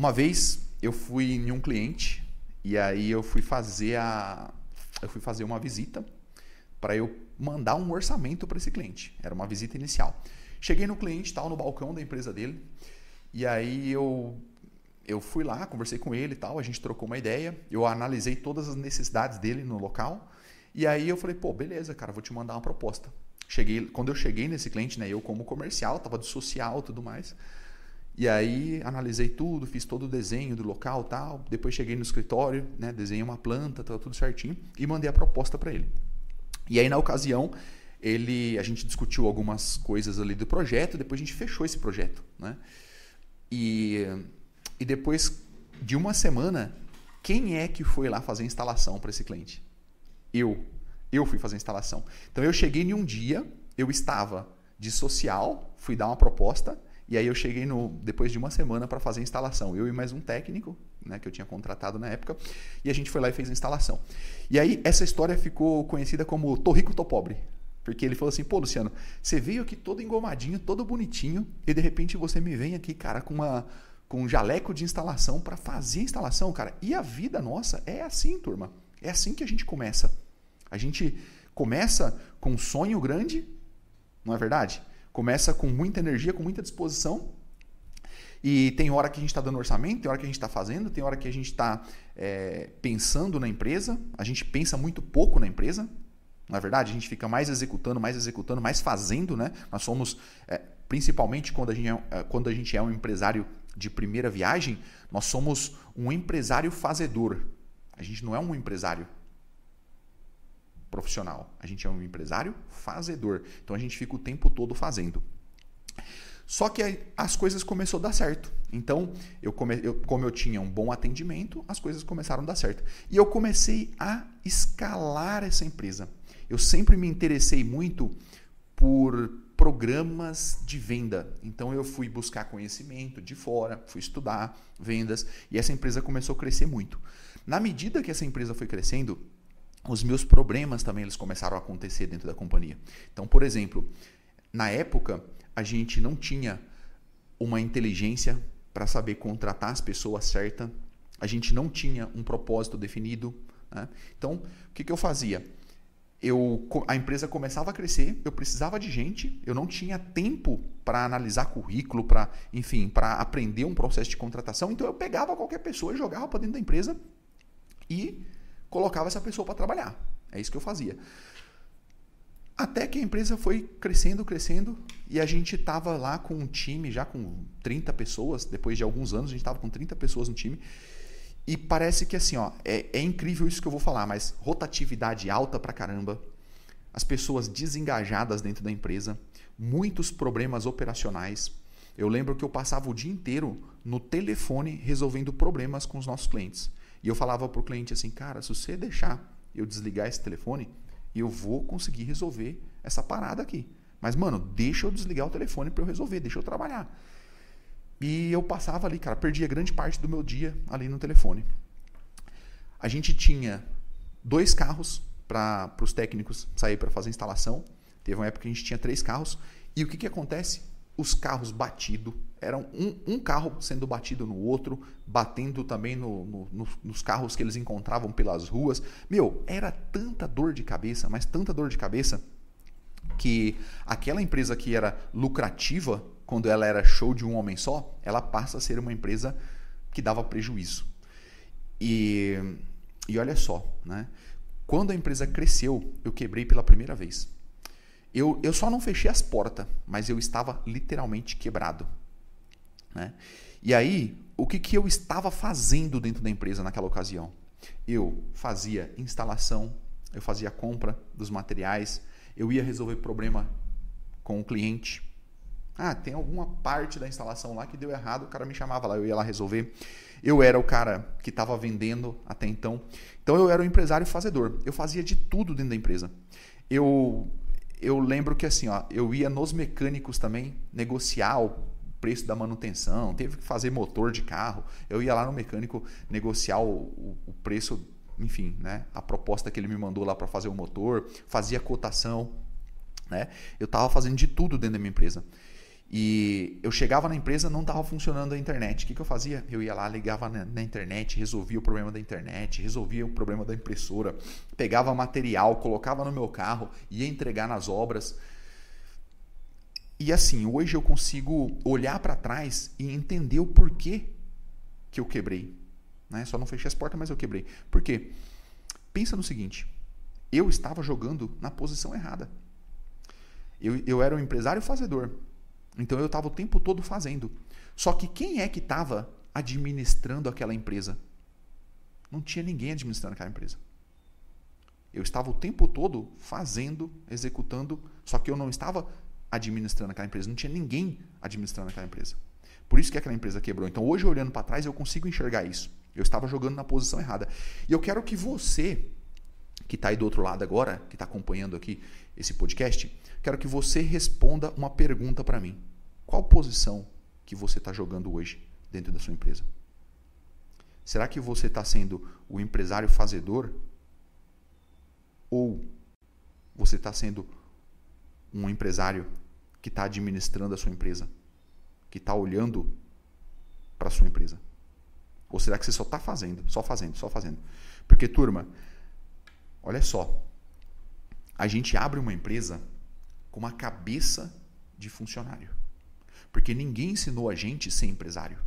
Uma vez eu fui em um cliente e aí eu fui fazer uma visita para eu mandar um orçamento para esse cliente. Era uma visita inicial. Cheguei no cliente, estava no balcão da empresa dele, e aí eu fui lá, conversei com ele e tal, a gente trocou uma ideia, eu analisei todas as necessidades dele no local, e aí eu falei, pô, beleza, cara, vou te mandar uma proposta. Quando eu cheguei nesse cliente, né, eu como comercial, estava de social e tudo mais, e aí analisei tudo, fiz todo o desenho do local e tal, depois cheguei no escritório, né, desenhei uma planta, tudo certinho, e mandei a proposta para ele. E aí, na ocasião, a gente discutiu algumas coisas ali do projeto, depois a gente fechou esse projeto, né? E depois de uma semana, quem é que foi lá fazer a instalação para esse cliente? Eu fui fazer a instalação. Então, eu cheguei em um dia, eu estava de social, fui dar uma proposta, e aí eu cheguei depois de uma semana para fazer a instalação. Eu e mais um técnico, né, que eu tinha contratado na época, e a gente foi lá e fez a instalação. E aí essa história ficou conhecida como Tô Rico, Tô Pobre. Porque ele falou assim, pô, Luciano, você veio aqui todo engomadinho, todo bonitinho, e de repente você me vem aqui, cara, com um jaleco de instalação para fazer a instalação, cara. E a vida nossa é assim, turma. É assim que a gente começa. A gente começa com um sonho grande, não é verdade? Começa com muita energia, com muita disposição. E tem hora que a gente está dando orçamento, tem hora que a gente está fazendo, tem hora que a gente está pensando na empresa. A gente pensa muito pouco na empresa, não é verdade? A gente fica mais executando, mais fazendo, né? Nós somos, principalmente quando a gente é um empresário de primeira viagem, nós somos um empresário fazedor. A gente não é um empresário profissional, a gente é um empresário fazedor. Então a gente fica o tempo todo fazendo. Só que as coisas começaram a dar certo. Então, como eu tinha um bom atendimento, as coisas começaram a dar certo. E eu comecei a escalar essa empresa. Eu sempre me interessei muito por programas de venda. Então, eu fui buscar conhecimento de fora, fui estudar vendas, e essa empresa começou a crescer muito. Na medida que essa empresa foi crescendo, os meus problemas também eles começaram a acontecer dentro da companhia. Então, por exemplo, na época, a gente não tinha uma inteligência para saber contratar as pessoas certas. A gente não tinha um propósito definido, né? Então, o que eu fazia? A empresa começava a crescer, eu precisava de gente, eu não tinha tempo para analisar currículo, para aprender um processo de contratação. Então, eu pegava qualquer pessoa e jogava para dentro da empresa e colocava essa pessoa para trabalhar. É isso que eu fazia. Até que a empresa foi crescendo, e a gente estava lá com um time, já com 30 pessoas, depois de alguns anos a gente estava com 30 pessoas no time, e parece que assim, é incrível isso que eu vou falar, mas rotatividade alta pra caramba, as pessoas desengajadas dentro da empresa, muitos problemas operacionais. Eu lembro que eu passava o dia inteiro no telefone resolvendo problemas com os nossos clientes. E eu falava para o cliente assim, cara, se você deixar eu desligar esse telefone, eu vou conseguir resolver essa parada aqui. Mas, mano, deixa eu desligar o telefone para eu resolver, deixa eu trabalhar. E eu passava ali, cara, perdia grande parte do meu dia ali no telefone. A gente tinha 2 carros para os técnicos sair para fazer instalação. Teve uma época que a gente tinha 3 carros. E o que acontece? Os carros batidos. Eram um carro sendo batido no outro, batendo também nos carros que eles encontravam pelas ruas. Era tanta dor de cabeça, mas tanta dor de cabeça, que aquela empresa que era lucrativa, quando ela era show de um homem só, ela passa a ser uma empresa que dava prejuízo. E olha só, né? Quando a empresa cresceu, eu quebrei pela primeira vez. Eu só não fechei as portas, mas eu estava literalmente quebrado, né? E aí, o que eu estava fazendo dentro da empresa naquela ocasião? Eu fazia instalação, eu fazia compra dos materiais, eu ia resolver problema com o cliente. Tem alguma parte da instalação lá que deu errado, o cara me chamava lá, eu ia lá resolver. Eu era o cara que estava vendendo até então. Então eu era o empresário fazedor. Eu fazia de tudo dentro da empresa. Eu lembro que assim, eu ia nos mecânicos também negociar o preço da manutenção, teve que fazer motor de carro, eu ia lá no mecânico negociar o preço, enfim, né, a proposta que ele me mandou lá para fazer o motor, fazia cotação, né? Eu estava fazendo de tudo dentro da minha empresa. E eu chegava na empresa, não estava funcionando a internet. O que eu fazia? Eu ia lá, ligava na internet, resolvia o problema da internet, resolvia o problema da impressora, pegava material, colocava no meu carro, ia entregar nas obras. E assim, hoje eu consigo olhar para trás e entender o porquê que eu quebrei. Né? Só não fechei as portas, mas eu quebrei. Por quê? Pensa no seguinte, eu estava jogando na posição errada. Eu era um empresário fazedor. Então eu estava o tempo todo fazendo. Só que quem é que estava administrando aquela empresa? Não tinha ninguém administrando aquela empresa. Eu estava o tempo todo fazendo, executando, só que eu não estava administrando aquela empresa. Não tinha ninguém administrando aquela empresa. Por isso que aquela empresa quebrou. Então hoje, olhando para trás, eu consigo enxergar isso. Eu estava jogando na posição errada. E eu quero que você, que está aí do outro lado agora, que está acompanhando aqui esse podcast, quero que você responda uma pergunta para mim. Qual posição que você está jogando hoje dentro da sua empresa? Será que você está sendo o empresário fazedor? Ou você está sendo um empresário que está administrando a sua empresa? Que está olhando para a sua empresa? Ou será que você só está fazendo, só fazendo, só fazendo? Porque, turma, olha só, a gente abre uma empresa com uma cabeça de funcionário. Porque ninguém ensinou a gente a ser empresário.